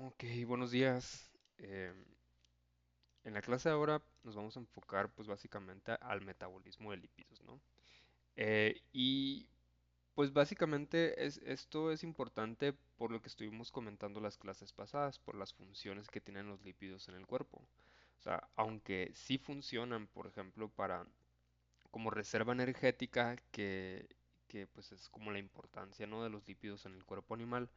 Ok, buenos días. En la clase de ahora nos vamos a enfocar pues básicamente al metabolismo de lípidos, ¿no? Y pues básicamente esto es importante por lo que estuvimos comentando las clases pasadas, por las funciones que tienen los lípidos en el cuerpo. O sea, aunque sí funcionan, por ejemplo, para como reserva energética, que pues es como la importancia, ¿no?, de los lípidos en el cuerpo animal,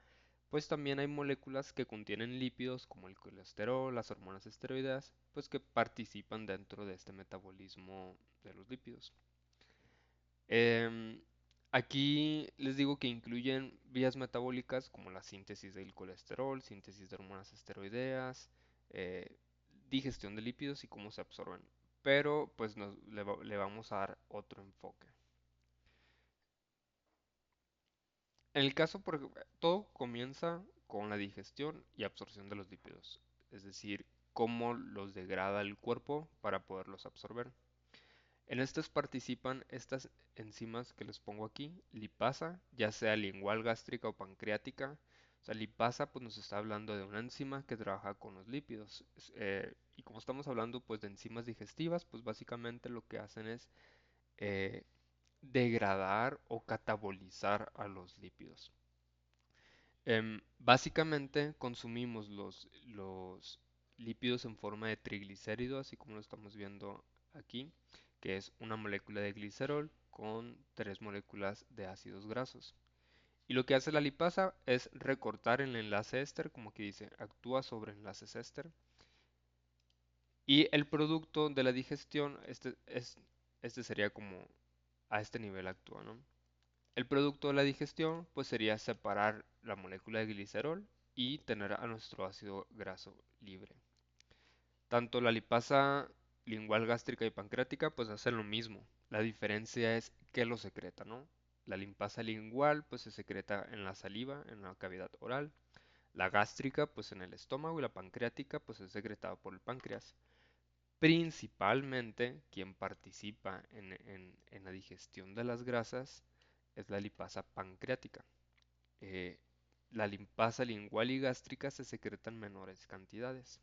pues también hay moléculas que contienen lípidos como el colesterol, las hormonas esteroideas, pues que participan dentro de este metabolismo de los lípidos. Em, Aquí les digo que incluyen vías metabólicas como la síntesis del colesterol, síntesis de hormonas esteroideas, eh, digestión de lípidos y cómo se absorben. Pero pues le vamos a dar otro enfoque. En el caso, todo comienza con la digestión y absorción de los lípidos, es decir, cómo los degrada el cuerpo para poderlos absorber. En estos participan estas enzimas que les pongo aquí, lipasa, ya sea lingual, gástrica o pancreática. O sea, lipasa pues nos está hablando de una enzima que trabaja con los lípidos. Y como estamos hablando pues de enzimas digestivas, pues básicamente lo que hacen es eh, degradar o catabolizar a los lípidos. Básicamente consumimos los lípidos en forma de triglicérido, así como lo estamos viendo aquí, que es una molécula de glicerol con tres moléculas de ácidos grasos. Y lo que hace la lipasa es recortar el enlace éster, como que dice, actúa sobre enlaces éster. Y el producto de la digestión, este sería como a este nivel actúa, ¿no? El producto de la digestión pues sería separar la molécula de glicerol y tener a nuestro ácido graso libre. Tanto la lipasa lingual, gástrica y pancreática pues hacen lo mismo. La diferencia es que lo secreta, ¿no? La lipasa lingual pues se secreta en la saliva, en la cavidad oral. La gástrica pues en el estómago y la pancreática pues es secretada por el páncreas. Principalmente quien participa en la digestión de las grasas es la lipasa pancreática. eh, la lipasa lingual y gástrica se secretan menores cantidades.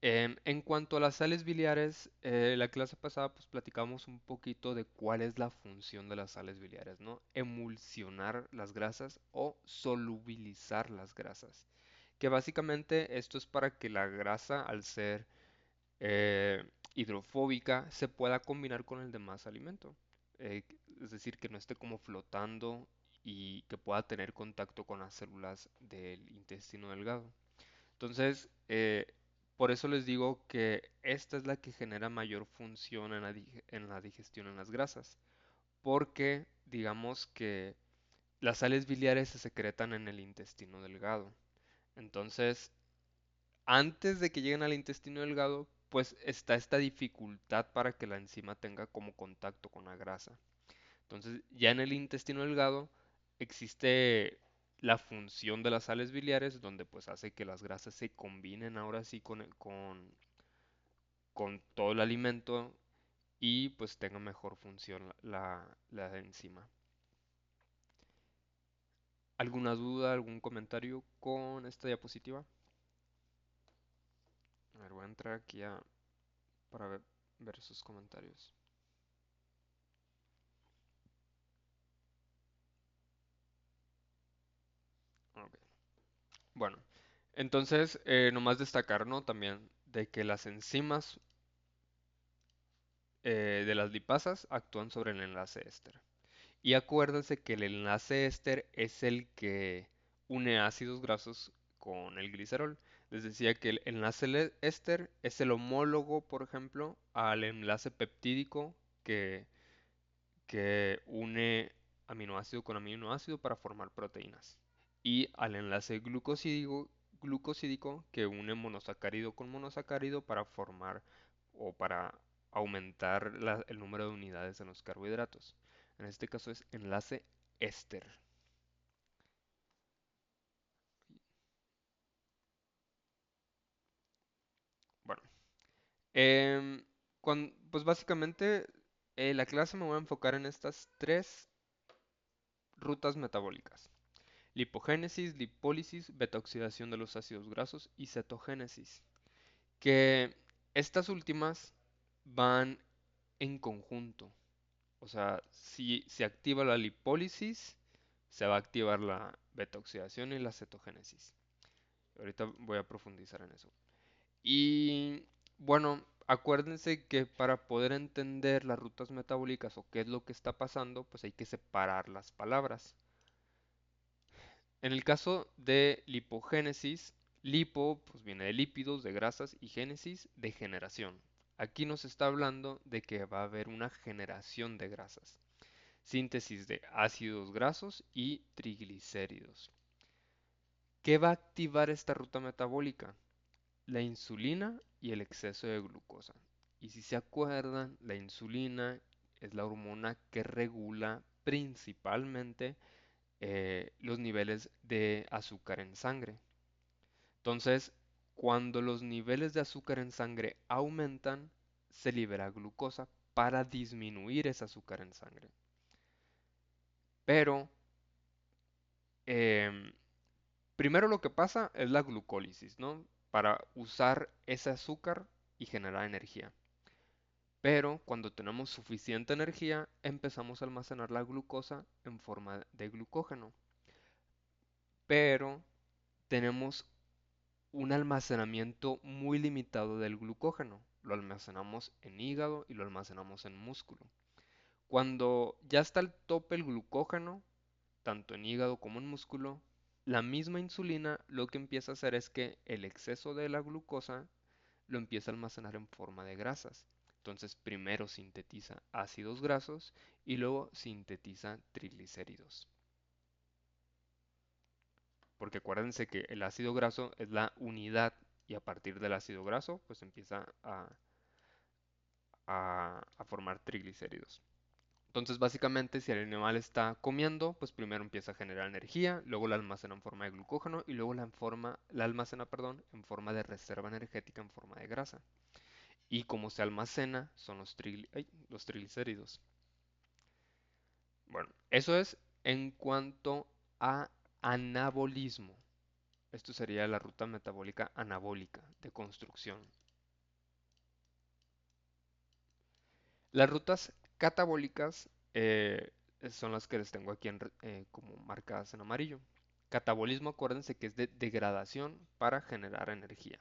En cuanto a las sales biliares, la clase pasada pues platicamos un poquito de cuál es la función de las sales biliares, ¿no? Emulsionar las grasas o solubilizar las grasas. Que básicamente esto es para que la grasa, al ser hidrofóbica, se pueda combinar con el demás alimento. Es decir, que no esté como flotando y que pueda tener contacto con las células del intestino delgado. Entonces, por eso les digo que esta es la que genera mayor función en la digestión en las grasas, porque digamos que las sales biliares se secretan en el intestino delgado. Entonces, antes de que lleguen al intestino delgado, pues está esta dificultad para que la enzima tenga como contacto con la grasa. Entonces, ya en el intestino delgado existe la función de las sales biliares, donde pues hace que las grasas se combinen ahora sí con todo el alimento y pues tenga mejor función la enzima. ¿Alguna duda, algún comentario con esta diapositiva? A ver, voy a entrar aquí para ver sus comentarios. Ok. Bueno, entonces, nomás destacar, ¿no? También de que las enzimas de las lipasas actúan sobre el enlace éster. Y acuérdense que el enlace éster es el que une ácidos grasos con el glicerol. Les decía que el enlace éster es el homólogo, por ejemplo, al enlace peptídico que, que une aminoácido con aminoácido para formar proteínas. Y al enlace glucosídico que une monosacárido con monosacárido para formar o para aumentar el número de unidades en los carbohidratos. En este caso es enlace éster. Bueno, em, pues básicamente la clase me voy a enfocar en estas tres rutas metabólicas. Lipogénesis, lipólisis, betaoxidación de los ácidos grasos y cetogénesis. Que estas últimas van en conjunto. O sea, si se activa la lipólisis, se va a activar la betaoxidación y la cetogénesis. Ahorita voy a profundizar en eso. Y bueno, acuérdense que para poder entender las rutas metabólicas o qué es lo que está pasando, pues hay que separar las palabras. En el caso de lipogénesis, lipo pues viene de lípidos, de grasas y génesis de generación. Aquí nos está hablando de que va a haber una generación de grasas, síntesis de ácidos grasos y triglicéridos. ¿Qué va a activar esta ruta metabólica? La insulina y el exceso de glucosa. Y si se acuerdan, la insulina es la hormona que regula principalmente los niveles de azúcar en sangre. Entonces, cuando los niveles de azúcar en sangre aumentan, se libera glucosa para disminuir ese azúcar en sangre. Pero, em, primero lo que pasa es la glucólisis, ¿no? Para usar ese azúcar y generar energía. Pero cuando tenemos suficiente energía, empezamos a almacenar la glucosa en forma de glucógeno. Pero tenemos un almacenamiento muy limitado del glucógeno. Lo almacenamos en hígado y lo almacenamos en músculo. Cuando ya está al tope el glucógeno, tanto en hígado como en músculo, la misma insulina lo que empieza a hacer es que el exceso de la glucosa lo empieza a almacenar en forma de grasas. Entonces primero sintetiza ácidos grasos y luego sintetiza triglicéridos. Porque acuérdense que el ácido graso es la unidad y a partir del ácido graso pues empieza a formar triglicéridos. Entonces básicamente si el animal está comiendo pues primero empieza a generar energía, luego la almacena en forma de glucógeno y luego la almacena, perdón, en forma de reserva energética en forma de grasa. Y como se almacena son los triglicéridos. Bueno, eso es en cuanto a anabolismo. Esto sería la ruta metabólica anabólica de construcción. Las rutas catabólicas son las que les tengo aquí como marcadas en amarillo. Catabolismo, acuérdense que es de degradación para generar energía.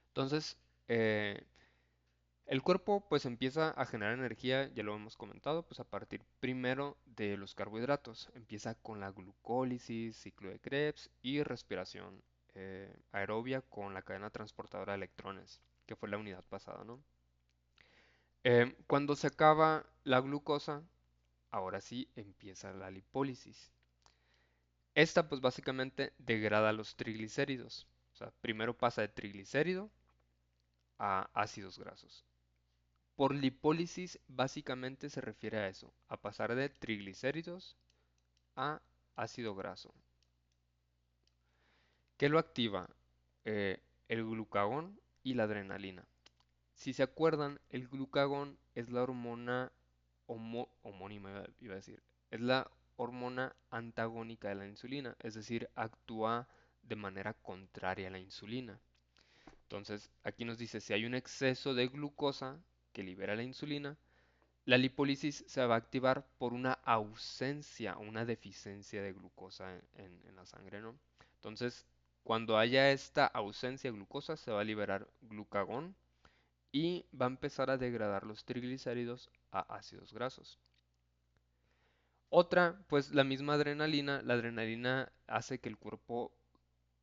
Entonces, el cuerpo pues empieza a generar energía, ya lo hemos comentado, pues a partir primero de los carbohidratos. Empieza con la glucólisis, ciclo de Krebs y respiración aerobia con la cadena transportadora de electrones, que fue la unidad pasada, ¿no? Cuando se acaba la glucosa, ahora sí empieza la lipólisis. Esta pues básicamente degrada los triglicéridos. O sea, primero pasa de triglicérido a ácidos grasos. Por lipólisis básicamente se refiere a eso, a pasar de triglicéridos a ácido graso. ¿Qué lo activa? El glucagón y la adrenalina. Si se acuerdan, el glucagón es la hormona homónima, iba a decir, es la hormona antagónica de la insulina, es decir, actúa de manera contraria a la insulina. Entonces, aquí nos dice, si hay un exceso de glucosa que libera la insulina, la lipólisis se va a activar por una ausencia, una deficiencia de glucosa en la sangre, ¿no? Entonces, cuando haya esta ausencia de glucosa, se va a liberar glucagón y va a empezar a degradar los triglicéridos a ácidos grasos. Otra, pues la adrenalina hace que el cuerpo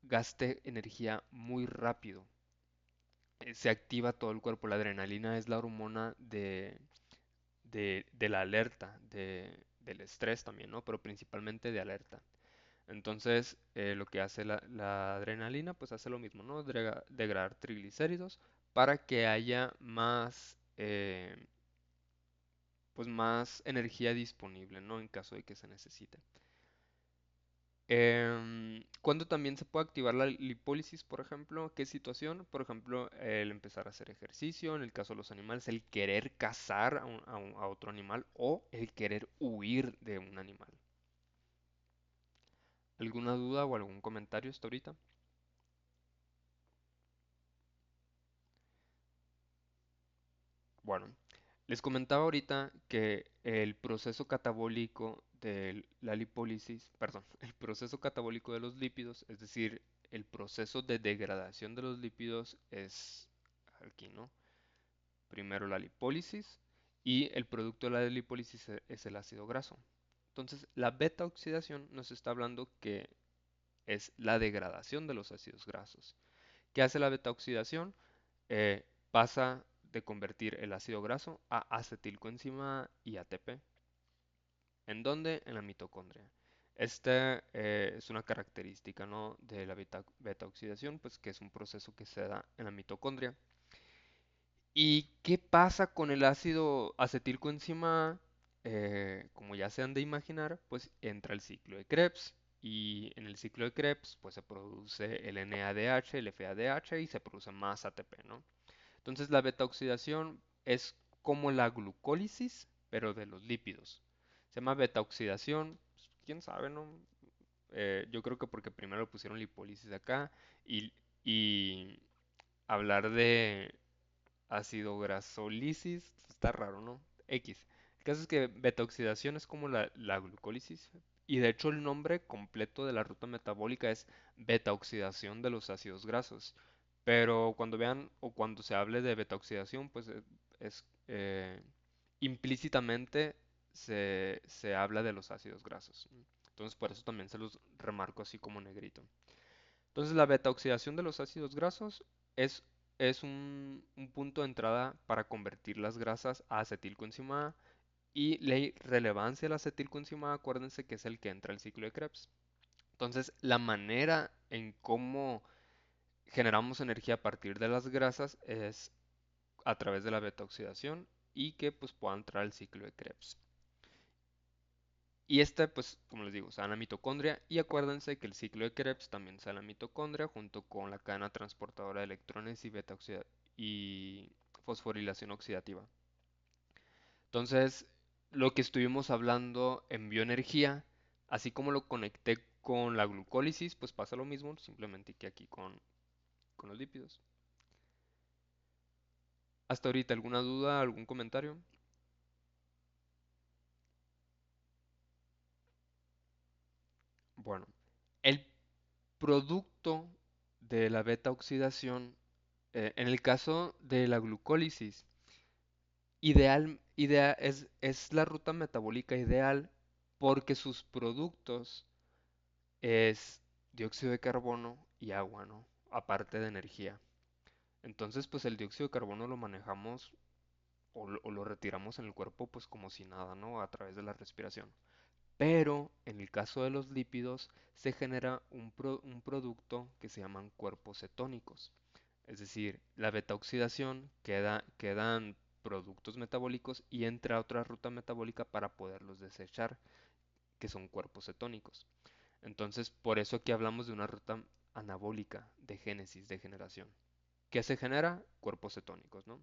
gaste energía muy rápido. Se activa todo el cuerpo. La adrenalina es la hormona de la alerta, del estrés también, ¿no? Pero principalmente de alerta. Entonces, lo que hace la adrenalina, pues hace lo mismo, ¿no? Degradar triglicéridos para que haya más, pues más energía disponible, ¿no? En caso de que se necesite. ¿Cuándo también se puede activar la lipólisis, por ejemplo? ¿Qué situación? Por ejemplo, el empezar a hacer ejercicio, en el caso de los animales, el querer cazar a otro animal o el querer huir de un animal. ¿Alguna duda o algún comentario hasta ahorita? Bueno, les comentaba ahorita que el proceso catabólico de la lipólisis, perdón, el proceso catabólico de los lípidos, es decir, el proceso de degradación de los lípidos es aquí, ¿no? Primero la lipólisis y el producto de la lipólisis es el ácido graso. Entonces, la beta oxidación nos está hablando que es la degradación de los ácidos grasos. ¿Qué hace la beta oxidación? Pasa de convertir el ácido graso a acetilcoenzima y ATP. ¿En dónde? En la mitocondria. Esta es una característica, ¿no?, de la beta oxidación, pues que es un proceso que se da en la mitocondria. ¿Y qué pasa con el ácido acetilcoenzima? Como ya se han de imaginar, pues entra el ciclo de Krebs. Y en el ciclo de Krebs, pues se produce el NADH, el FADH y se produce más ATP, ¿no? Entonces la beta oxidación es como la glucólisis, pero de los lípidos. Se llama beta oxidación, pues, quién sabe, ¿no? Yo creo que porque primero pusieron lipólisis acá y hablar de ácido grasólisis está raro, ¿no? X. El caso es que beta oxidación es como la glucólisis. Y de hecho el nombre completo de la ruta metabólica es beta oxidación de los ácidos grasos. Pero cuando vean o cuando se hable de beta oxidación, pues implícitamente se habla de los ácidos grasos. Entonces por eso también se los remarco así como negrito. Entonces la beta oxidación de los ácidos grasos es, es un punto de entrada para convertir las grasas a acetilcoenzima A, y la relevancia del acetilcoenzima A, acuérdense que es el que entra al ciclo de Krebs. Entonces la manera en cómo generamos energía a partir de las grasas es a través de la beta oxidación y que pues pueda entrar al ciclo de Krebs. Y esta, pues, como les digo, se da en la mitocondria. Y acuérdense que el ciclo de Krebs también se da en la mitocondria junto con la cadena transportadora de electrones y y fosforilación oxidativa. Entonces, lo que estuvimos hablando en bioenergía, así como lo conecté con la glucólisis, pues pasa lo mismo, simplemente que aquí con los lípidos. Hasta ahorita, ¿alguna duda, algún comentario? Bueno, el producto de la beta oxidación, en el caso de la glucólisis, es la ruta metabólica ideal porque sus productos es dióxido de carbono y agua, ¿no? Aparte de energía. Entonces, pues el dióxido de carbono lo manejamos o lo retiramos en el cuerpo pues como si nada, ¿no? A través de la respiración. Pero en el caso de los lípidos se genera un producto que se llaman cuerpos cetónicos. Es decir, la beta oxidación quedan productos metabólicos y entra otra ruta metabólica para poderlos desechar, que son cuerpos cetónicos. Entonces, por eso aquí hablamos de una ruta anabólica de génesis, de generación. ¿Qué se genera? Cuerpos cetónicos, ¿no?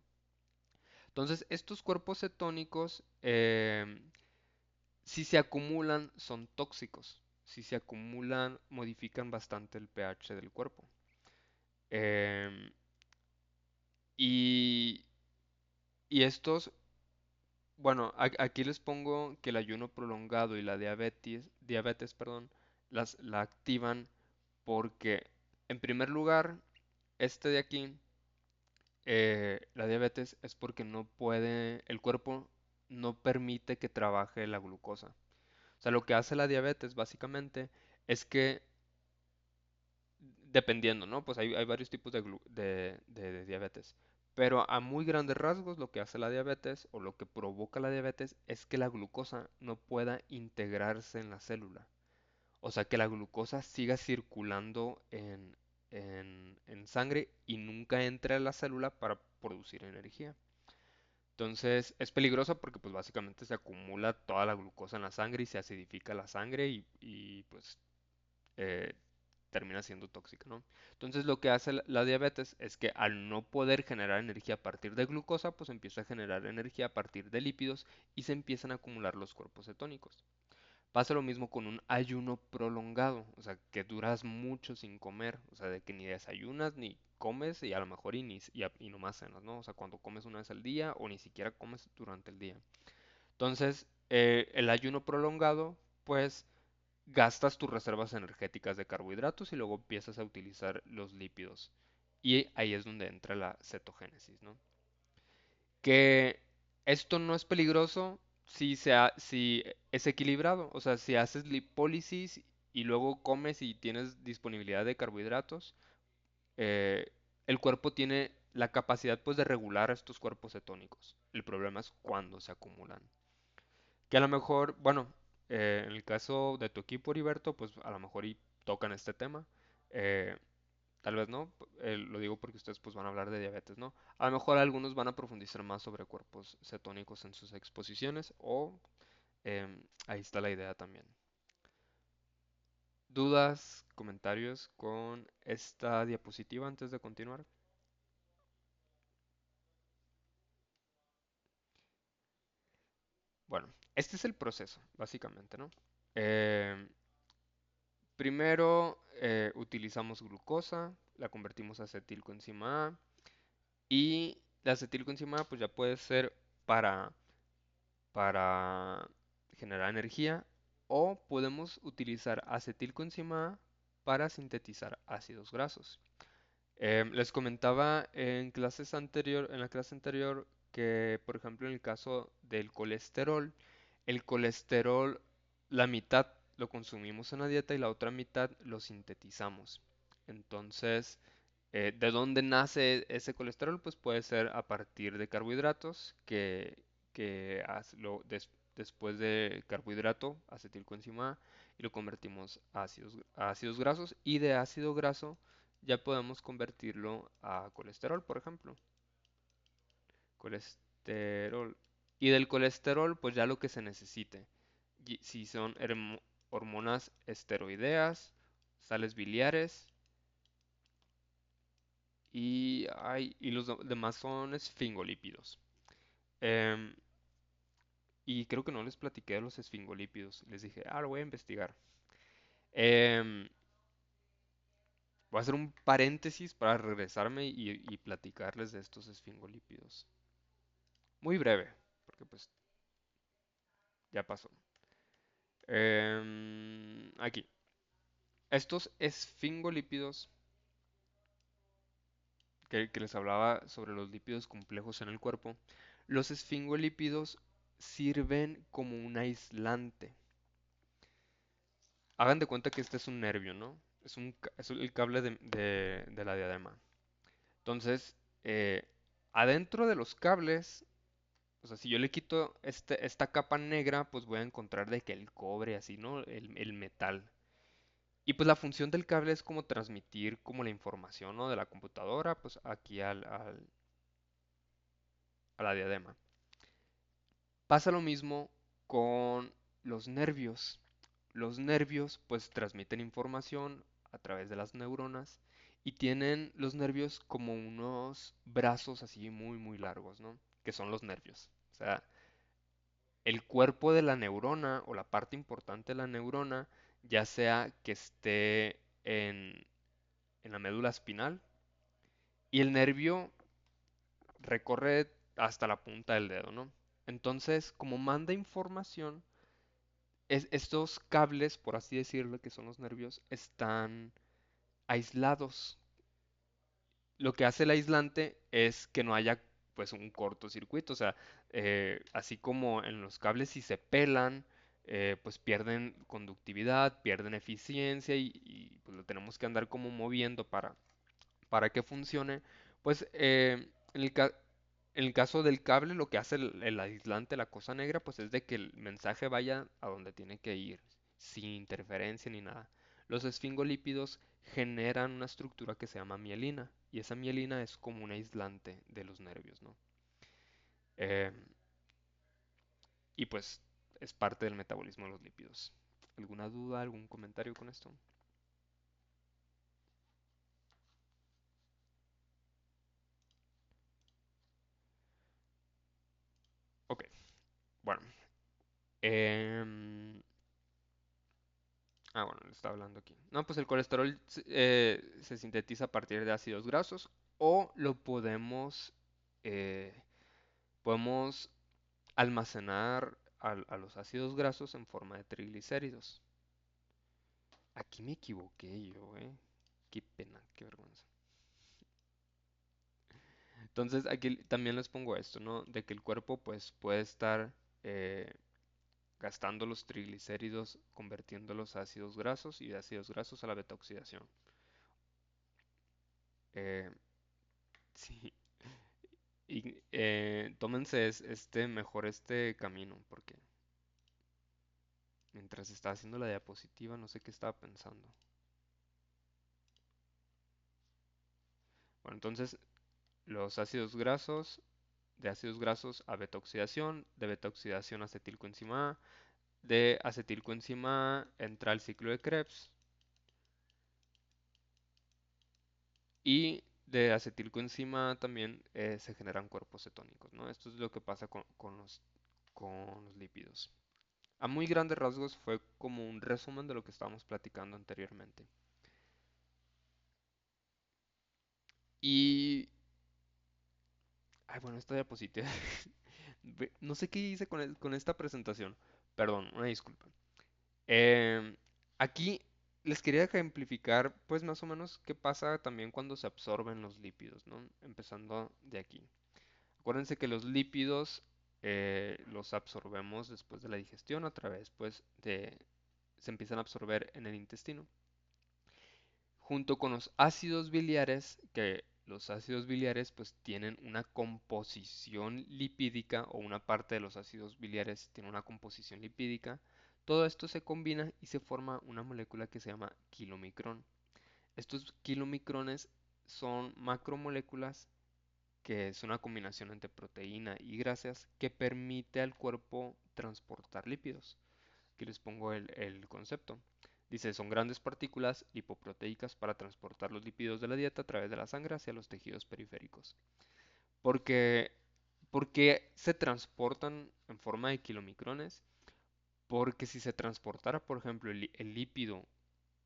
Entonces, estos cuerpos cetónicos, si se acumulan, son tóxicos. Si se acumulan, modifican bastante el pH del cuerpo. Em, y, y estos, bueno, aquí les pongo que el ayuno prolongado y la diabetes, perdón, la activan porque, en primer lugar, este de aquí, la diabetes es porque no puede, el cuerpo no permite que trabaje la glucosa. O sea, lo que hace la diabetes básicamente es que, dependiendo, ¿no? Pues hay varios tipos de diabetes. Pero a muy grandes rasgos lo que hace la diabetes o lo que provoca la diabetes es que la glucosa no pueda integrarse en la célula. O sea, que la glucosa siga circulando en sangre y nunca entre a la célula para producir energía. Entonces es peligrosa porque pues básicamente se acumula toda la glucosa en la sangre y se acidifica la sangre y, pues eh, termina siendo tóxica, ¿no? Entonces lo que hace la diabetes es que al no poder generar energía a partir de glucosa, pues empieza a generar energía a partir de lípidos y se empiezan a acumular los cuerpos cetónicos. Pasa lo mismo con un ayuno prolongado, o sea, que duras mucho sin comer, o sea, de que ni desayunas ni comes y a lo mejor y nomás cenas, ¿no? O sea, cuando comes una vez al día o ni siquiera comes durante el día. Entonces, el ayuno prolongado, pues gastas tus reservas energéticas de carbohidratos y luego empiezas a utilizar los lípidos. Y ahí es donde entra la cetogénesis, ¿no? Que esto no es peligroso si es equilibrado, o sea, si haces lipólisis y luego comes y tienes disponibilidad de carbohidratos, eh, el cuerpo tiene la capacidad pues de regular estos cuerpos cetónicos. El problema es cuando se acumulan. Que a lo mejor, bueno, en el caso de tu equipo, Heriberto, pues a lo mejor y tocan este tema. eh, Tal vez no, lo digo porque ustedes pues van a hablar de diabetes, ¿no? A lo mejor algunos van a profundizar más sobre cuerpos cetónicos en sus exposiciones o ahí está la idea también. ¿Dudas, comentarios con esta diapositiva antes de continuar? Bueno, este es el proceso, básicamente, ¿no? Em, Primero utilizamos glucosa, la convertimos a acetilcoenzima A y la acetilcoenzima A pues ya puede ser para para generar energía o podemos utilizar acetilcoenzima A para sintetizar ácidos grasos. Les comentaba en la clase anterior que, por ejemplo, en el caso del colesterol, el colesterol, la mitad lo consumimos en la dieta y la otra mitad lo sintetizamos. Entonces, ¿de dónde nace ese colesterol? Pues puede ser a partir de carbohidratos que después de carbohidrato, acetilcoenzima A, y lo convertimos a ácidos grasos y de ácido graso ya podemos convertirlo a colesterol, por ejemplo. Colesterol. Y del colesterol, pues ya lo que se necesite. Si son hormonas esteroideas, sales biliares y los demás son esfingolípidos. Em, y creo que no les platiqué de los esfingolípidos. Les dije, lo voy a investigar. Em, Voy a hacer un paréntesis para regresarme y platicarles de estos esfingolípidos. Muy breve, porque pues ya pasó. Aquí. Estos esfingolípidos que les hablaba sobre los lípidos complejos en el cuerpo, los esfingolípidos sirven como un aislante. Hagan de cuenta que este es un nervio, ¿no? Es el cable de la diadema. Entonces, adentro de los cables, o sea, si yo le quito esta capa negra, pues voy a encontrar de que el cobre, así, ¿no? El metal. Y pues la función del cable es como transmitir como la información, ¿no? De la computadora, pues aquí a la diadema. Pasa lo mismo con los nervios. Los nervios pues transmiten información a través de las neuronas y tienen los nervios como unos brazos así muy muy largos, ¿no? Que son los nervios. O sea, el cuerpo de la neurona o la parte importante de la neurona, ya sea que esté en la médula espinal y el nervio recorre hasta la punta del dedo, ¿no? Entonces, como manda información, estos cables, por así decirlo, que son los nervios, están aislados. Lo que hace el aislante es que no haya pues un cortocircuito, o sea, así como en los cables si se pelan, pues pierden conductividad, pierden eficiencia pues lo tenemos que andar como moviendo para que funcione, pues en el caso del cable, lo que hace el aislante, la cosa negra, pues es de que el mensaje vaya a donde tiene que ir, sin interferencia ni nada. Los esfingolípidos generan una estructura que se llama mielina, y esa mielina es como un aislante de los nervios, ¿no? Eh, y pues es parte del metabolismo de los lípidos. ¿Alguna duda, algún comentario con esto? Ok, bueno. em, Ah, bueno, le estaba hablando aquí. No, pues el colesterol se sintetiza a partir de ácidos grasos o lo eh, podemos almacenar a los ácidos grasos en forma de triglicéridos. Aquí me equivoqué yo, ¿eh? Qué pena, qué vergüenza. Entonces aquí también les pongo esto, ¿no? De que el cuerpo pues puede estar eh, gastando los triglicéridos, convirtiéndolos a ácidos grasos y de ácidos grasos a la beta oxidación. Eh, sí, y tómense mejor este camino, porque mientras estaba haciendo la diapositiva no sé qué estaba pensando. Bueno, entonces los ácidos grasos, de ácidos grasos a beta oxidación, de beta oxidación a acetilcoenzima A, de acetilcoenzima A entra al ciclo de Krebs y de acetilcoenzima A también se generan cuerpos cetónicos, ¿no? Esto es lo que pasa con los lípidos. A muy grandes rasgos fue como un resumen de lo que estábamos platicando anteriormente. Y, ay, bueno, esta diapositiva, no sé qué hice con esta presentación. Perdón, una disculpa. Em, Aquí les quería ejemplificar, pues más o menos qué pasa también cuando se absorben los lípidos, ¿no? Empezando de aquí. Acuérdense que los lípidos los absorbemos después de la digestión a través, pues, se empiezan a absorber en el intestino. Junto con los ácidos biliares, que los ácidos biliares pues tienen una composición lipídica o una parte de los ácidos biliares tiene una composición lipídica, todo esto se combina y se forma una molécula que se llama kilomicrón. Estos kilomicrones son macromoléculas que es una combinación entre proteína y grasas que permite al cuerpo transportar lípidos. Aquí les pongo el concepto. Dice, son grandes partículas lipoproteicas para transportar los lípidos de la dieta a través de la sangre hacia los tejidos periféricos. Porque, ¿Por qué se transportan en forma de kilomicrones? Porque si se transportara, por ejemplo, el lípido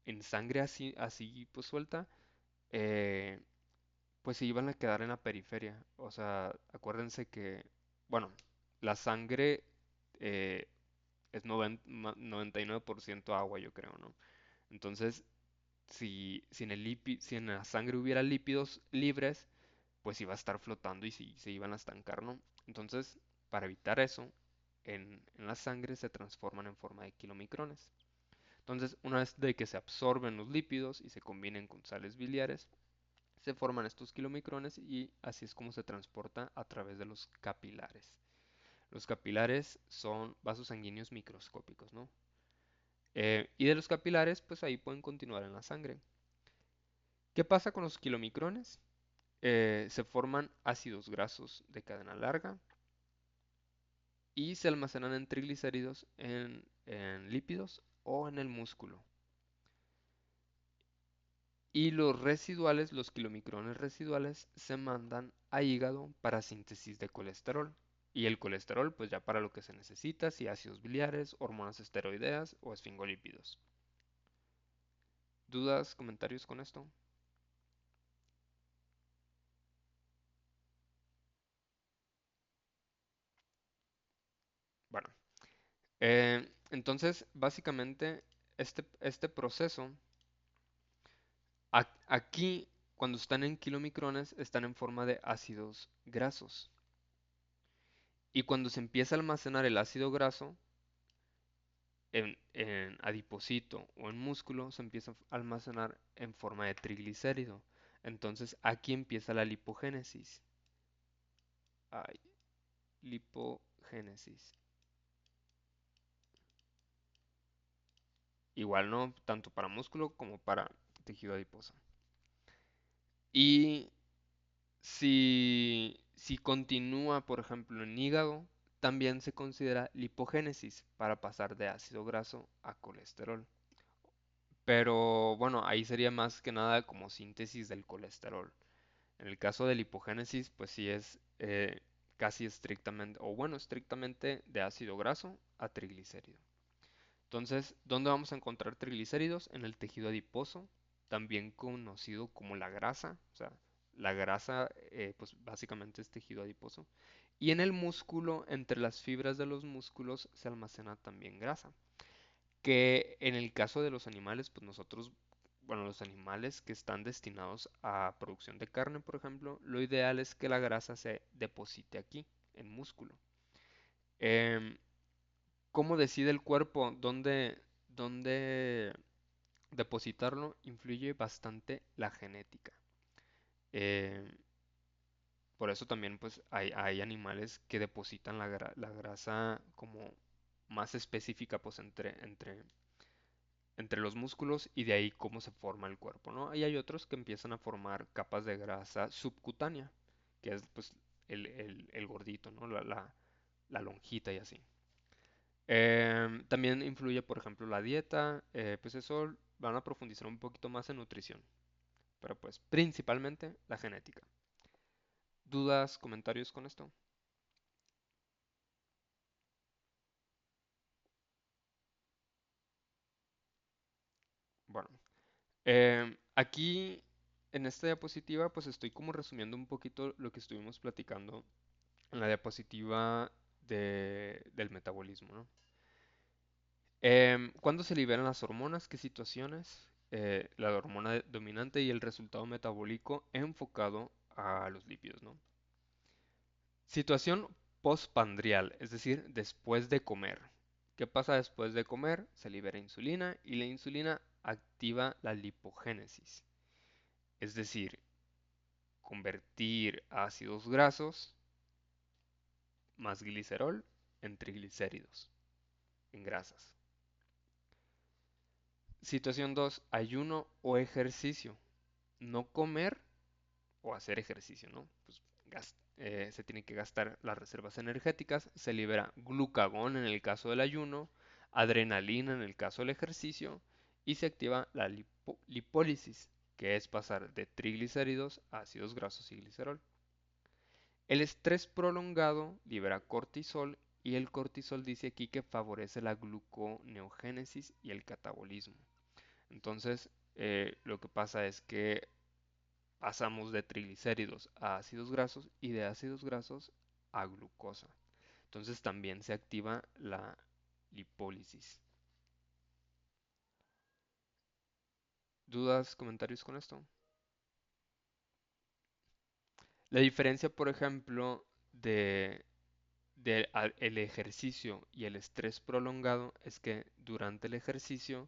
en sangre así pues suelta, eh, pues se iban a quedar en la periferia. O sea, acuérdense que, bueno, la sangre eh, es 99% agua, yo creo, ¿no? Entonces, si en la sangre hubiera lípidos libres, pues iba a estar flotando y se iban a estancar, ¿no? Entonces, para evitar eso, en la sangre se transforman en forma de kilomicrones. Entonces, una vez de que se absorben los lípidos y se combinen con sales biliares, se forman estos kilomicrones y así es como se transporta a través de los capilares. Los capilares son vasos sanguíneos microscópicos, ¿no? Y de los capilares, pues ahí pueden continuar en la sangre. ¿Qué pasa con los kilomicrones? Se forman ácidos grasos de cadena larga y se almacenan en triglicéridos, en lípidos o en el músculo. Y los residuales, los kilomicrones residuales, se mandan a hígado para síntesis de colesterol. Y el colesterol, pues ya para lo que se necesita, si ácidos biliares, hormonas esteroideas o esfingolípidos. ¿Dudas, comentarios con esto? Bueno, entonces básicamente este proceso, aquí cuando están en kilomicrones, están en forma de ácidos grasos. Y cuando se empieza a almacenar el ácido graso, en adipocito o en músculo se empieza a almacenar en forma de triglicérido. Entonces aquí empieza la lipogénesis. Ay, lipogénesis. Igual no, tanto para músculo como para tejido adiposo. Y si continúa, por ejemplo, en hígado, también se considera lipogénesis para pasar de ácido graso a colesterol. Pero bueno, ahí sería más que nada como síntesis del colesterol. En el caso de la hipogénesis, pues sí es casi estrictamente, o bueno, estrictamente de ácido graso a triglicérido. Entonces, ¿dónde vamos a encontrar triglicéridos? En el tejido adiposo, también conocido como la grasa. O sea, la grasa, pues básicamente es tejido adiposo. Y en el músculo, entre las fibras de los músculos, se almacena también grasa. Que en el caso de los animales, pues nosotros, bueno, los animales que están destinados a producción de carne, por ejemplo, lo ideal es que la grasa se deposite aquí, en músculo. Em, ¿Cómo decide el cuerpo dónde depositarlo? Influye bastante la genética. Em, por eso también pues hay animales que depositan la grasa como más específica pues entre los músculos y de ahí cómo se forma el cuerpo, ¿no? Y hay otros que empiezan a formar capas de grasa subcutánea, que es pues el gordito, ¿no? La lonjita y así. También influye, por ejemplo, la dieta, pues eso van a profundizar un poquito más en nutrición, pero pues principalmente la genética. ¿Dudas, comentarios con esto? Bueno, aquí en esta diapositiva pues estoy como resumiendo un poquito lo que estuvimos platicando en la diapositiva del metabolismo, ¿no? ¿Cuándo se liberan las hormonas? ¿Qué situaciones? La hormona dominante y el resultado metabólico enfocado a los lípidos, ¿no? Situación postpandrial, es decir, después de comer. ¿Qué pasa después de comer? Se libera insulina y la insulina activa la lipogénesis, es decir, convertir ácidos grasos más glicerol en triglicéridos, en grasas. Situación 2: ayuno o ejercicio. No comer o hacer ejercicio, ¿no? Pues se tienen que gastar las reservas energéticas, se libera glucagón en el caso del ayuno, adrenalina en el caso del ejercicio y se activa la lipólisis, que es pasar de triglicéridos a ácidos grasos y glicerol. El estrés prolongado libera cortisol y el cortisol dice aquí que favorece la gluconeogénesis y el catabolismo. Entonces, lo que pasa es que pasamos de triglicéridos a ácidos grasos y de ácidos grasos a glucosa. Entonces también se activa la lipólisis. ¿Dudas, comentarios con esto? La diferencia, por ejemplo, el ejercicio y el estrés prolongado es que durante el ejercicio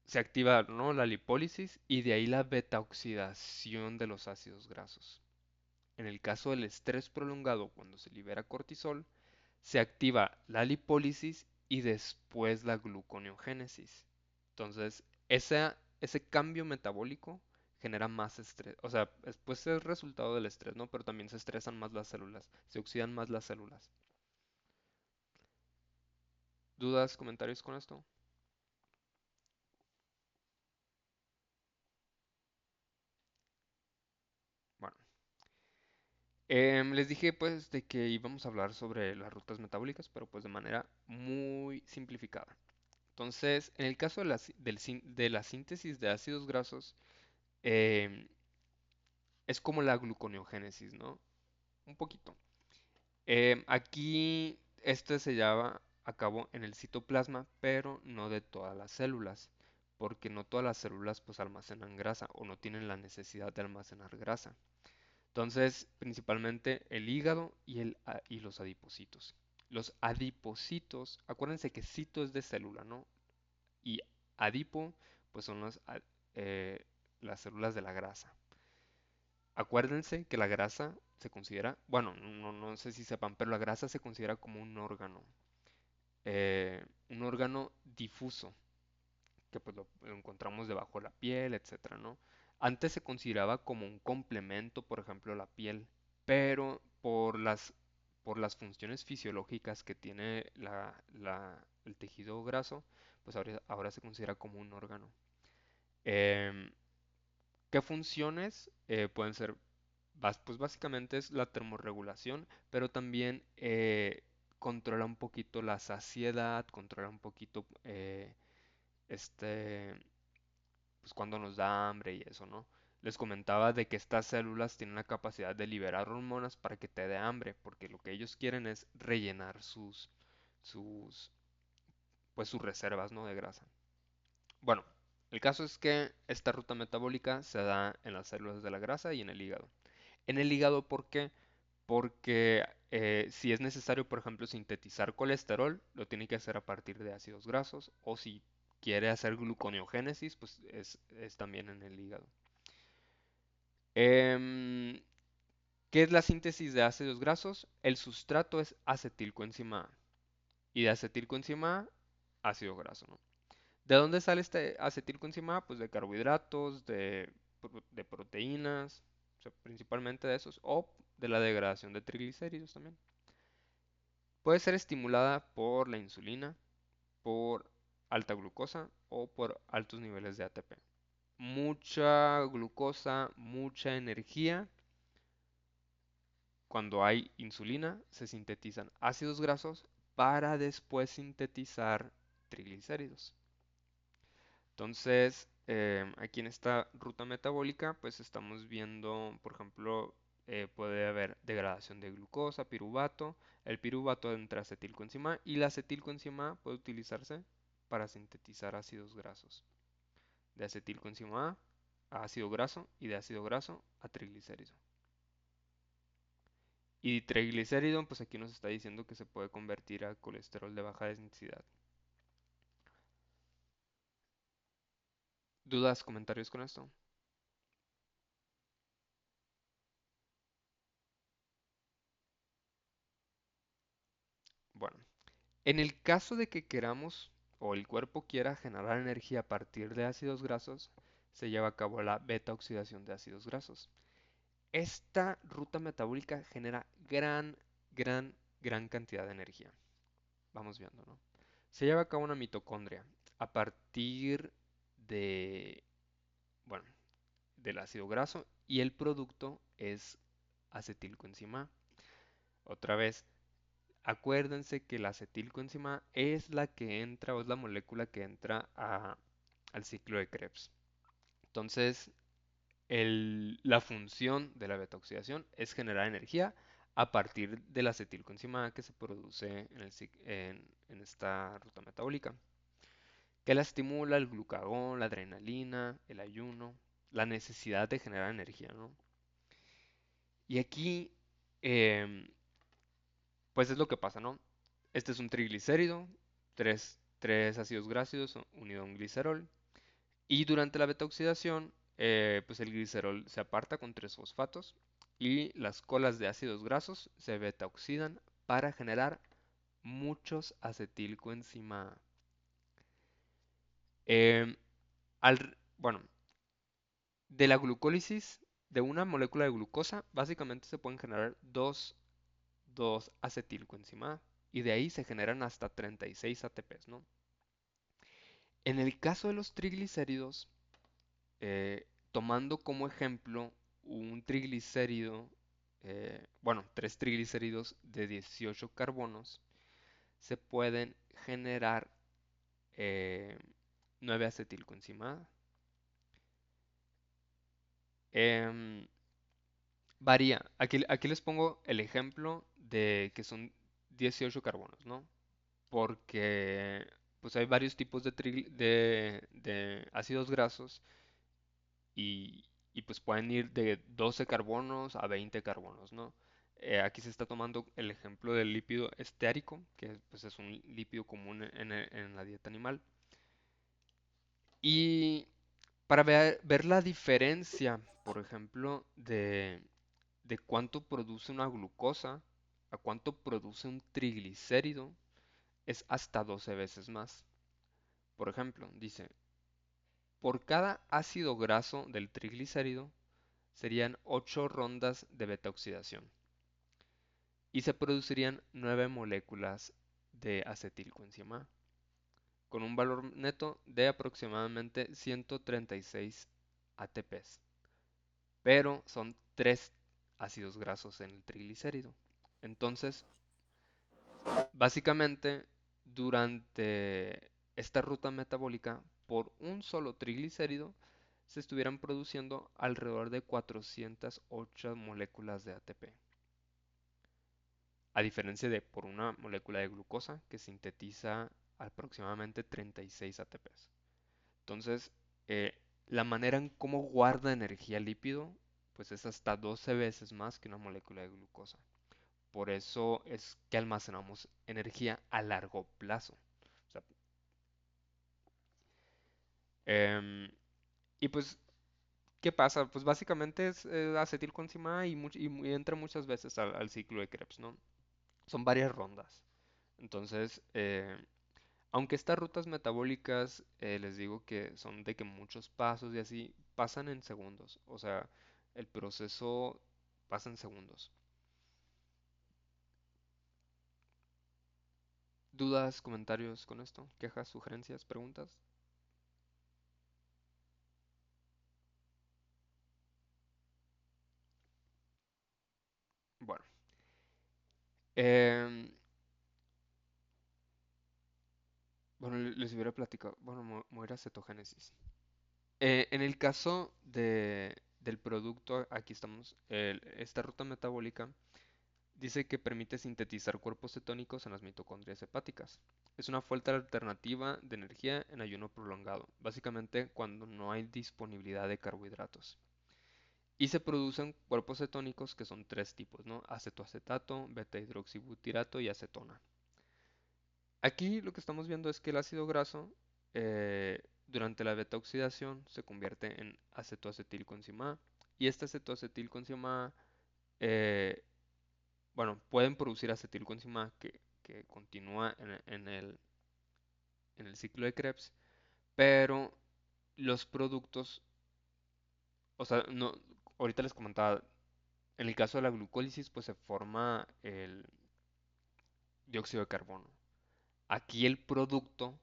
se activa, ¿no?, la lipólisis y de ahí la beta oxidación de los ácidos grasos. En el caso del estrés prolongado, cuando se libera cortisol, se activa la lipólisis y después la gluconeogénesis. Entonces, ese cambio metabólico genera más estrés. O sea, después es resultado del estrés, ¿no? Pero también se estresan más las células, se oxidan más las células. ¿Dudas, comentarios con esto? Bueno, les dije pues de que íbamos a hablar sobre las rutas metabólicas, pero pues de manera muy simplificada. Entonces, en el caso de la síntesis de ácidos grasos, em, es como la gluconeogénesis, ¿no? Un poquito. Aquí este se lleva a cabo en el citoplasma, pero no de todas las células, porque no todas las células pues almacenan grasa o no tienen la necesidad de almacenar grasa. Entonces, principalmente el hígado y los adipocitos. Los adipocitos, acuérdense que cito es de célula, ¿no? Y adipo, pues son eh, las células de la grasa. Acuérdense que la grasa se considera, bueno, no sé si sepan, pero la grasa se considera como un órgano difuso, que pues lo encontramos debajo de la piel, etcétera, ¿no? Antes se consideraba como un complemento, por ejemplo, a la piel, pero por las funciones fisiológicas que tiene el tejido graso, pues ahora se considera como un órgano. Em, ¿Qué funciones pueden ser? Pues básicamente es la termorregulación, pero también controla un poquito la saciedad, controla un poquito este, pues cuando nos da hambre y eso, ¿no? Les comentaba de que estas células tienen la capacidad de liberar hormonas para que te dé hambre, porque lo que ellos quieren es rellenar sus, pues sus reservas, ¿no? De grasa. Bueno, el caso es que esta ruta metabólica se da en las células de la grasa y en el hígado. En el hígado, ¿por qué? Porque si es necesario, por ejemplo, sintetizar colesterol, lo tiene que hacer a partir de ácidos grasos, o si quiere hacer gluconeogénesis, pues es también en el hígado. Em, ¿Qué es la síntesis de ácidos grasos? El sustrato es acetilcoenzima A, y de acetilcoenzima A, ácido graso, ¿no? ¿De dónde sale este acetilcoenzima A? Pues de carbohidratos, de proteínas, o sea, principalmente de esos, o de la degradación de triglicéridos también. Puede ser estimulada por la insulina, por alta glucosa o por altos niveles de ATP. Mucha glucosa, mucha energía. Cuando hay insulina, se sintetizan ácidos grasos para después sintetizar triglicéridos. Entonces, aquí en esta ruta metabólica, pues estamos viendo, por ejemplo, puede haber degradación de glucosa, piruvato. El piruvato entra acetilcoenzima y la acetilcoenzima puede utilizarse para sintetizar ácidos grasos. De acetilcoenzima a ácido graso y de ácido graso a triglicérido. Y triglicérido, pues aquí nos está diciendo que se puede convertir a colesterol de baja densidad. ¿Dudas, comentarios con esto? Bueno, en el caso de que queramos o el cuerpo quiera generar energía a partir de ácidos grasos, se lleva a cabo la beta oxidación de ácidos grasos. Esta ruta metabólica genera gran cantidad de energía. Vamos viendo, ¿no? Se lleva a cabo una mitocondria a partir de, bueno, del ácido graso y el producto es acetilcoenzima A. Otra vez, acuérdense que la acetilcoenzima es la que entra o es la molécula que entra al ciclo de Krebs. Entonces, la función de la beta-oxidación es generar energía a partir de la acetilcoenzima A que se produce en esta ruta metabólica, que la estimula el glucagón, la adrenalina, el ayuno, la necesidad de generar energía, ¿no? Y aquí, em, pues es lo que pasa, ¿no? Este es un triglicérido, tres ácidos grasos unido a un glicerol. Y durante la beta-oxidación, pues el glicerol se aparta con tres fosfatos y las colas de ácidos grasos se beta-oxidan para generar muchos acetilcoenzima A. Em, bueno, de la glucólisis de una molécula de glucosa, básicamente se pueden generar dos acetilcoenzima A y de ahí se generan hasta 36 ATPs, ¿no? En el caso de los triglicéridos, tomando como ejemplo un triglicérido, bueno, tres triglicéridos de 18 carbonos, se pueden generar eh, 9 acetilcoenzima A. Em, Varía. Aquí les pongo el ejemplo de que son 18 carbonos, ¿no? Porque pues hay varios tipos de ácidos grasos y pues pueden ir de 12 carbonos a 20 carbonos, ¿no? Aquí se está tomando el ejemplo del lípido esteárico, que pues es un lípido común en la dieta animal. Y para ver la diferencia, por ejemplo, de cuánto produce una glucosa a cuánto produce un triglicérido, es hasta 12 veces más. Por ejemplo, dice, por cada ácido graso del triglicérido serían 8 rondas de beta-oxidación y se producirían 9 moléculas de acetilcoenzima A, con un valor neto de aproximadamente 136 ATPs, pero son 3 ácidos grasos en el triglicérido. Entonces, Básicamente, durante esta ruta metabólica, por un solo triglicérido, se estuvieran produciendo alrededor de 408 moléculas de ATP, a diferencia de por una molécula de glucosa que sintetiza aproximadamente 36 ATPs. Entonces, la manera en cómo guarda energía el lípido, pues es hasta 12 veces más que una molécula de glucosa. Por eso es que almacenamos energía a largo plazo. O sea, em, y pues, ¿qué pasa? Pues básicamente es acetilcoenzima y, y entra muchas veces al ciclo de Krebs, ¿no? Son varias rondas. Entonces, aunque estas rutas metabólicas, les digo que son de que muchos pasos y así, pasan en segundos. O sea, el proceso pasa en segundos. ¿Dudas, comentarios con esto? ¿Quejas, sugerencias, preguntas? Bueno, em, bueno, les hubiera platicado. Bueno, mover acetogénesis. En el caso del producto, aquí estamos, esta ruta metabólica dice que permite sintetizar cuerpos cetónicos en las mitocondrias hepáticas. Es una fuente alternativa de energía en ayuno prolongado, básicamente cuando no hay disponibilidad de carbohidratos. Y se producen cuerpos cetónicos que son tres tipos, ¿no? Acetoacetato, beta hidroxibutirato y acetona. Aquí lo que estamos viendo es que el ácido graso durante la beta oxidación se convierte en acetoacetilcoenzima A y este acetoacetilcoenzima A, bueno, pueden producir acetilcoenzima A que continúa en el ciclo de Krebs, pero los productos, o sea, no, ahorita les comentaba, en el caso de la glucólisis, pues se forma el dióxido de carbono. Aquí el producto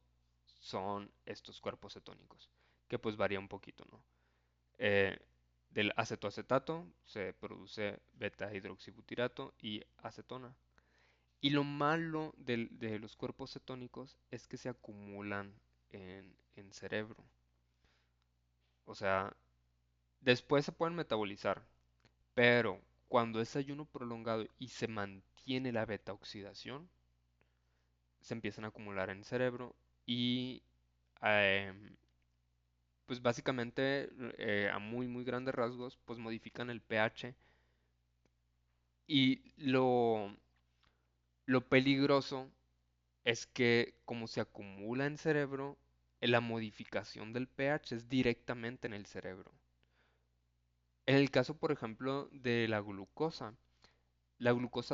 son estos cuerpos cetónicos, que pues varía un poquito, ¿no? Eh, del acetoacetato se produce beta hidroxibutirato y acetona. Y lo malo de los cuerpos cetónicos es que se acumulan en cerebro. O sea, después se pueden metabolizar, pero cuando es ayuno prolongado y se mantiene la beta oxidación, se empiezan a acumular en cerebro y em, pues básicamente a muy muy grandes rasgos pues modifican el pH y lo peligroso es que como se acumula en cerebro, la modificación del pH es directamente en el cerebro. En el caso, por ejemplo, de la glucosa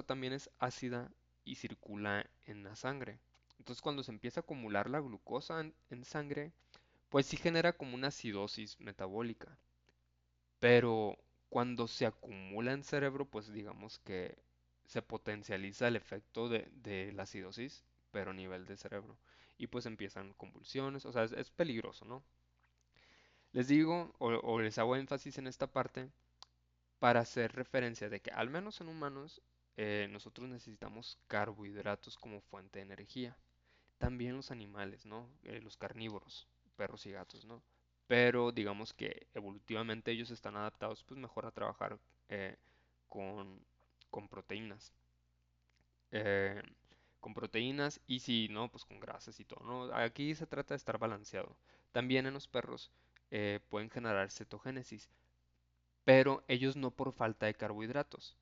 también es ácida y circula en la sangre. Entonces, cuando se empieza a acumular la glucosa en sangre, pues sí genera como una acidosis metabólica. Pero cuando se acumula en cerebro, pues digamos que se potencializa el efecto de la acidosis, pero a nivel de cerebro. Y pues empiezan convulsiones, o sea, es peligroso, ¿no? Les digo, o les hago énfasis en esta parte, para hacer referencia de que al menos en humanos nosotros necesitamos carbohidratos como fuente de energía. También los animales, ¿no? Los carnívoros, perros y gatos, ¿no? Pero digamos que evolutivamente ellos están adaptados pues mejor a trabajar eh, con, con proteínas. eh, con proteínas y si no, pues con grasas y todo, ¿no? Aquí se trata de estar balanceado. También en los perros pueden generar cetogénesis, pero ellos no por falta de carbohidratos.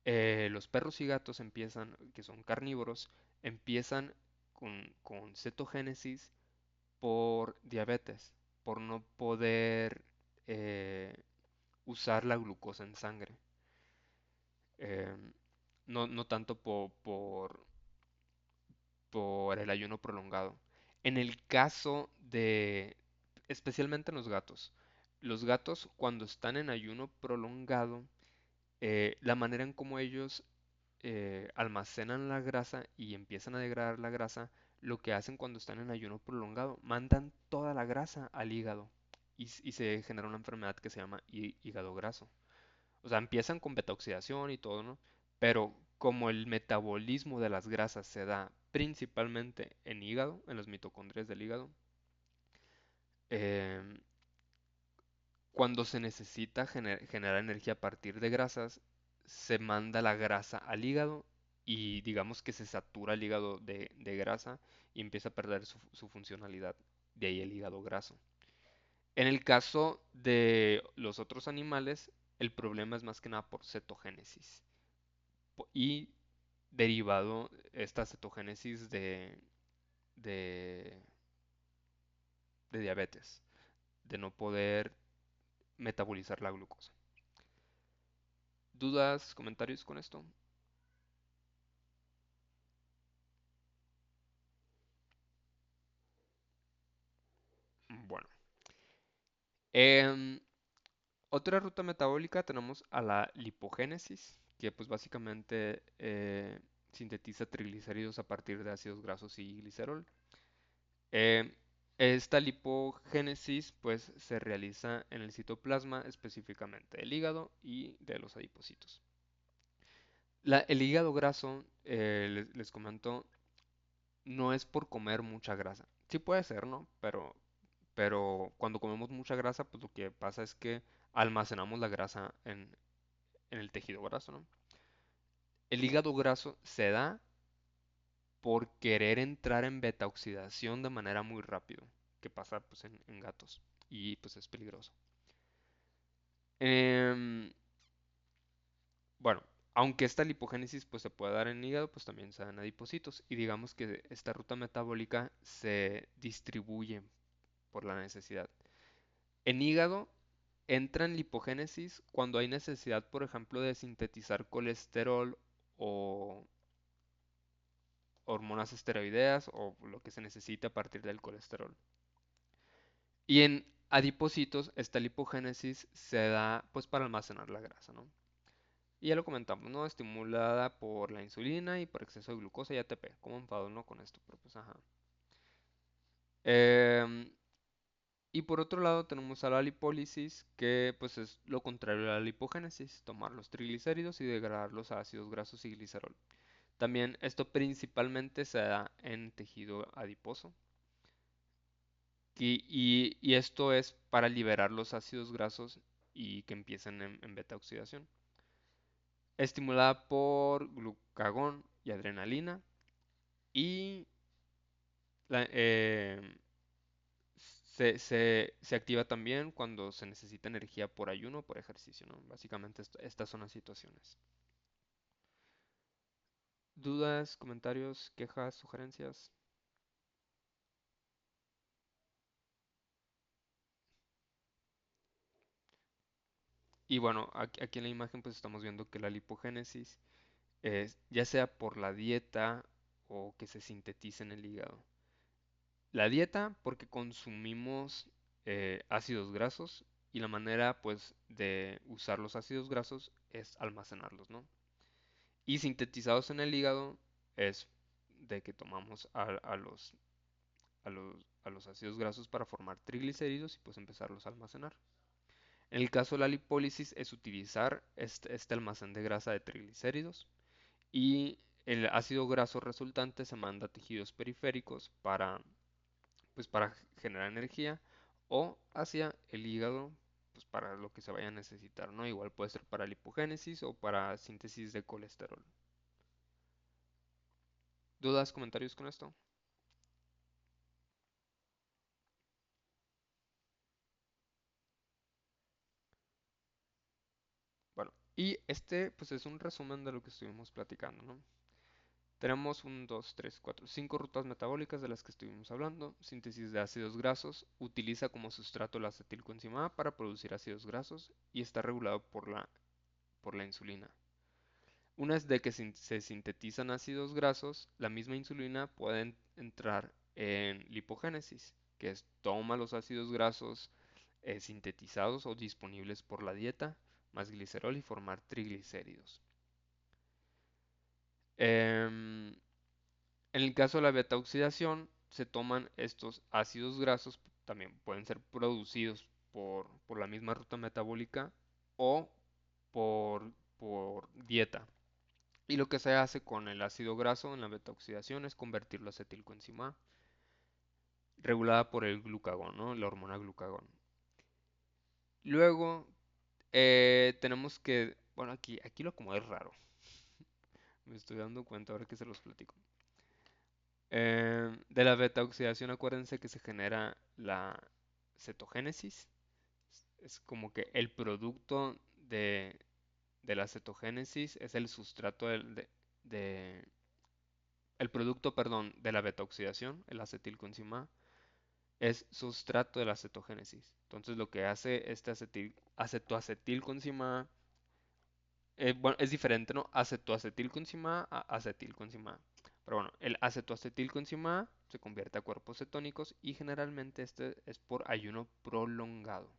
Los perros y gatos empiezan, que son carnívoros, empiezan con cetogénesis por diabetes, por no poder eh, usar la glucosa en sangre. No tanto por el ayuno prolongado. En el caso de, especialmente en los gatos cuando están en ayuno prolongado, la manera en cómo ellos almacenan la grasa y empiezan a degradar la grasa, lo que hacen cuando están en ayuno prolongado, mandan toda la grasa al hígado y se genera una enfermedad que se llama hígado graso. O sea, empiezan con beta oxidación y todo, ¿no? Pero como el metabolismo de las grasas se da principalmente en hígado, en las mitocondrias del hígado, em, cuando se necesita generar energía a partir de grasas, se manda la grasa al hígado y digamos que se satura el hígado de grasa y empieza a perder su funcionalidad. De ahí el hígado graso. En el caso de los otros animales, el problema es más que nada por cetogénesis y derivado esta cetogénesis de, de diabetes, de no poder metabolizar la glucosa. ¿Dudas, comentarios con esto? Bueno, em, otra ruta metabólica tenemos a la lipogénesis, que pues básicamente sintetiza triglicéridos a partir de ácidos grasos y glicerol. Em, Esta lipogénesis pues se realiza en el citoplasma, específicamente del hígado y de los adipocitos. El hígado graso, les comento, no es por comer mucha grasa. Sí puede ser, ¿no? Pero cuando comemos mucha grasa, pues lo que pasa es que almacenamos la grasa en el tejido graso, ¿no? El hígado graso se da por querer entrar en beta oxidación de manera muy rápido, que pasa pues en gatos y pues es peligroso. Em, bueno, aunque esta lipogénesis pues se puede dar en hígado, pues también se da en adipocitos y digamos que esta ruta metabólica se distribuye por la necesidad. En hígado entra en lipogénesis cuando hay necesidad, por ejemplo, de sintetizar colesterol o hormonas esteroideas o lo que se necesita a partir del colesterol. Y en adipocitos, esta lipogénesis se da pues para almacenar la grasa, ¿no? Y ya lo comentamos, ¿no? Estimulada por la insulina y por exceso de glucosa y ATP. ¿Cómo enfado, no? Con esto, pero pues ajá. Em, y por otro lado tenemos a la lipólisis, que pues es lo contrario a la lipogénesis, tomar los triglicéridos y degradarlos a ácidos grasos y glicerol. También esto principalmente se da en tejido adiposo. Y esto es para liberar los ácidos grasos y que empiecen en beta oxidación. Estimulada por glucagón y adrenalina. Y la- se activa también cuando se necesita energía por ayuno o por ejercicio, ¿no? Básicamente estas son las situaciones. ¿Dudas, comentarios, quejas, sugerencias? Y bueno, aquí en la imagen pues estamos viendo que la lipogénesis es ya sea por la dieta o que se sintetice en el hígado. La dieta porque consumimos ácidos grasos y la manera pues de usar los ácidos grasos es almacenarlos, ¿no? Y sintetizados en el hígado es de que tomamos a los ácidos grasos para formar triglicéridos y pues empezarlos a almacenar. En el caso de la lipólisis es utilizar este almacén de grasa de triglicéridos y el ácido graso resultante se manda a tejidos periféricos pues para generar energía o hacia el hígado pues para lo que se vaya a necesitar, ¿no? Igual puede ser para lipogénesis o para síntesis de colesterol. ¿Dudas, comentarios con esto? Bueno, y este pues es un resumen de lo que estuvimos platicando, ¿no? Tenemos 5 rutas metabólicas de las que estuvimos hablando. Síntesis de ácidos grasos. Utiliza como sustrato la acetilcoenzima A para producir ácidos grasos y está regulado por la insulina. Una vez de que se sintetizan ácidos grasos, la misma insulina puede entrar en lipogénesis, que es toma los ácidos grasos sintetizados o disponibles por la dieta, más glicerol y formar triglicéridos. Em, en el caso de la beta oxidación, se toman estos ácidos grasos, también pueden ser producidos por la misma ruta metabólica o por dieta. Y lo que se hace con el ácido graso en la beta-oxidación es convertirlo a acetilcoenzima A, regulada por el glucagón, ¿no? La hormona glucagón. Luego tenemos que, bueno, aquí lo como es raro, me estoy dando cuenta ahora que se los platico. De la beta-oxidación, acuérdense que se genera la cetogénesis. Es como que el producto de la cetogénesis es el sustrato de- el producto, perdón, de la beta-oxidación, el acetilcoenzima A, es sustrato de la cetogénesis. Entonces lo que hace este acetoacetilcoenzima A, bueno, es diferente, ¿no? Acetoacetilcoenzima A a acetilcoenzima A. Pero bueno, el acetoacetilcoenzima A se convierte a cuerpos cetónicos y generalmente este es por ayuno prolongado.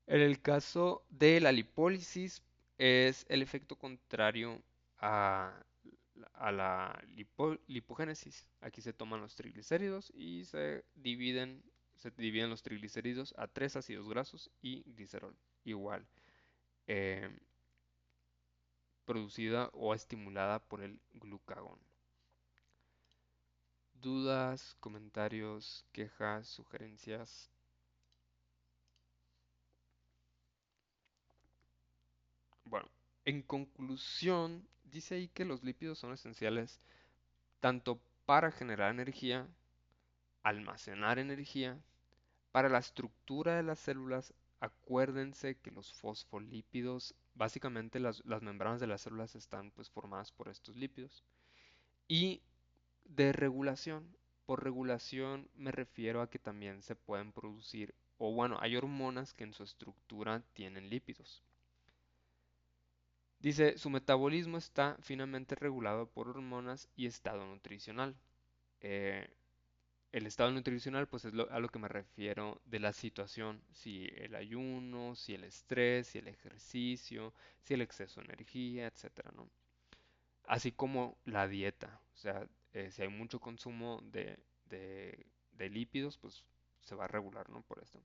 En el caso de la lipólisis es el efecto contrario a, a la lipogénesis. Aquí se toman los triglicéridos y se dividen los triglicéridos a tres ácidos grasos y glicerol. Igual, eh, producida o estimulada por el glucagón. ¿Dudas, comentarios, quejas, sugerencias? Bueno, en conclusión, dice ahí que los lípidos son esenciales tanto para generar energía, almacenar energía, para la estructura de las células. Acuérdense que los fosfolípidos, básicamente las membranas de las células están pues formadas por estos lípidos. Y de regulación, por regulación me refiero a que también se pueden producir, o bueno, hay hormonas que en su estructura tienen lípidos. Dice, su metabolismo está finamente regulado por hormonas y estado nutricional. Eh, el estado nutricional, pues es a lo que me refiero de la situación, si el ayuno, si el estrés, si el ejercicio, si el exceso de energía, etcétera, ¿no? Así como la dieta, o sea, si hay mucho consumo de lípidos, pues se va a regular, ¿no? Por esto.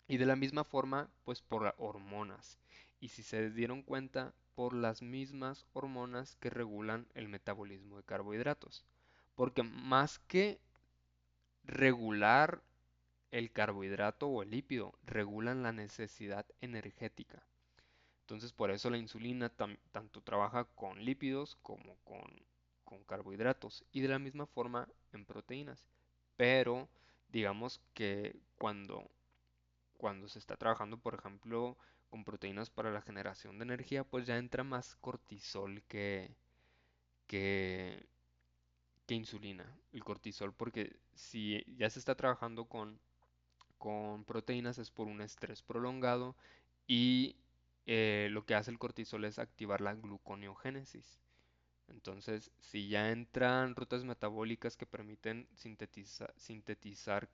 Y de la misma forma, pues por hormonas. Y si se dieron cuenta, por las mismas hormonas que regulan el metabolismo de carbohidratos. Porque más que regular el carbohidrato o el lípido, regulan la necesidad energética. Entonces, por eso la insulina tanto trabaja con lípidos como con carbohidratos y de la misma forma en proteínas. Pero digamos que cuando se está trabajando, por ejemplo, con proteínas para la generación de energía, pues ya entra más cortisol que, que insulina. El cortisol, porque si ya se está trabajando con proteínas es por un estrés prolongado y lo que hace el cortisol es activar la gluconeogénesis. Entonces, si ya entran rutas metabólicas que permiten sintetizar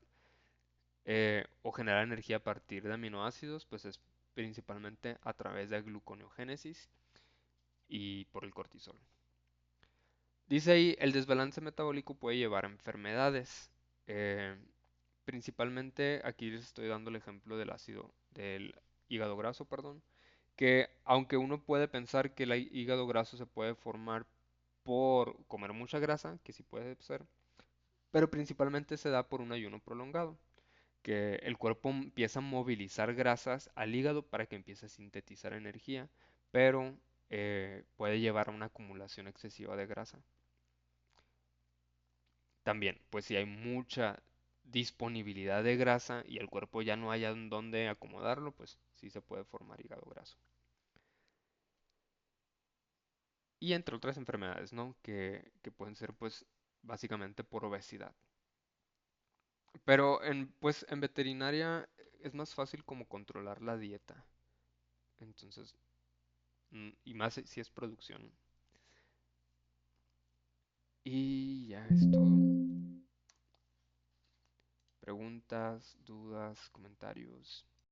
o generar energía a partir de aminoácidos, pues es principalmente a través de gluconeogénesis y por el cortisol. Dice ahí, el desbalance metabólico puede llevar a enfermedades. Eh, Principalmente aquí les estoy dando el ejemplo del hígado graso, perdón, que aunque uno puede pensar que el hígado graso se puede formar por comer mucha grasa, que sí puede ser, pero principalmente se da por un ayuno prolongado, que el cuerpo empieza a movilizar grasas al hígado para que empiece a sintetizar energía, pero puede llevar a una acumulación excesiva de grasa. También, pues si hay mucha disponibilidad de grasa y el cuerpo ya no haya en dónde acomodarlo, pues sí se puede formar hígado graso. Y entre otras enfermedades, ¿no? Que pueden ser pues básicamente por obesidad. Pero pues en veterinaria es más fácil como controlar la dieta. Entonces, y más si es producción. Y ya es todo. Preguntas, dudas, comentarios.